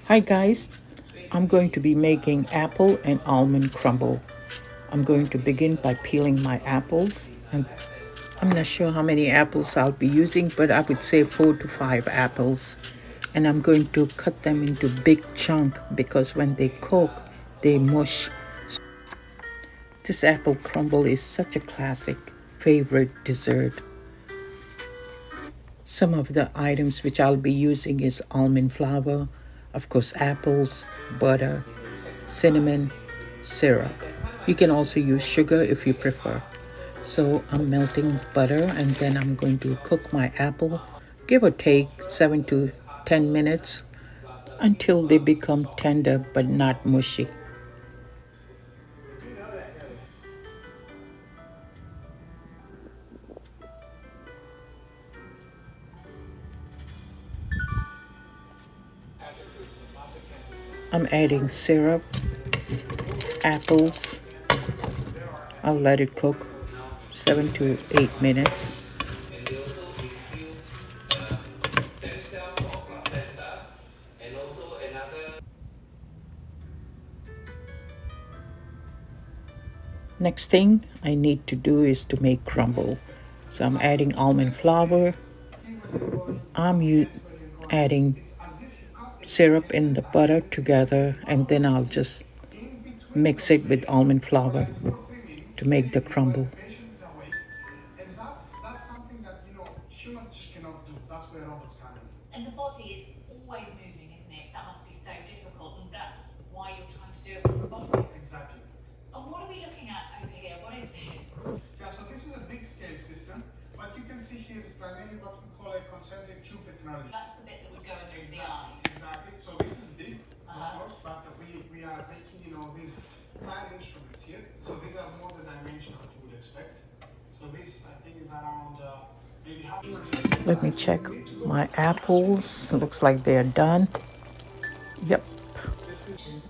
Hi guys, I'm going to be making apple and almond crumble. I'm going to begin by peeling my apples, and I'm not sure how many apples I'll be using, but I would say 4 to 5 apples. And I'm going to cut them into big chunk because when they cook, they mush. This apple crumble is such a classic favorite dessert. Some of the items which I'll be using is almond flour, of course apples, butter, cinnamon, syrup. You can also use sugar if you prefer. So I'm melting butter and then I'm going to cook my apple, give or take 7 to 10 minutes until they become tender but not mushy. I'm adding syrup, apples. I'll let it cook 7 to 8 minutes. Next thing I need to do is to make crumble. So I'm adding almond flour. Adding syrup in the butter together, and then I'll just mix it with almond flour to make the crumble. And the body is always moving, isn't it? That must be so difficult, and that's why you're trying to do it with robotics. Exactly. And what are we looking at over here? What is this? Yeah, so this is a big scale system. What you can see here is primarily what we call a concentric tube technology. That's the bit that would go into the eye. Exactly. So this is big, of course, but we are making, these fine instruments here. So these are more the dimensions that you would expect. So this, I think, is around maybe half. Let me check my apples. Looks like they are done. Yep.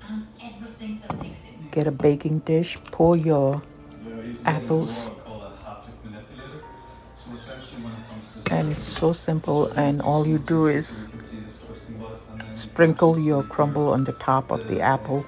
And everything that makes it move. Get a baking dish, pour your apples, and it's so simple, and all you do is sprinkle your crumble on the top of the apple.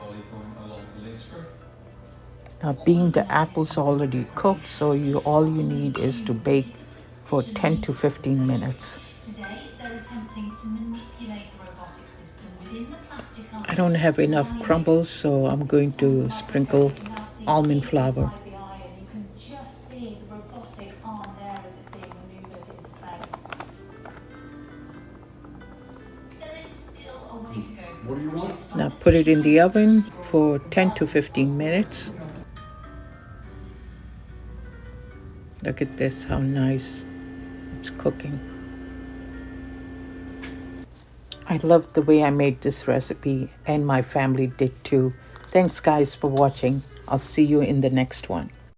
Now, being the apple's already cooked, so all you need is to bake for 10 to 15 minutes. Today, they're attempting to manipulate the robotic system within the plastic. I don't have enough crumbles, so I'm going to sprinkle almond flour. You can just see the robotic arm there as it's being maneuvered into place. There is still a way to go. What do you want? Now put it in the oven for 10 to 15 minutes. Look at this, how nice it's cooking. I love the way I made this recipe, and my family did too. Thanks guys for watching. I'll see you in the next one.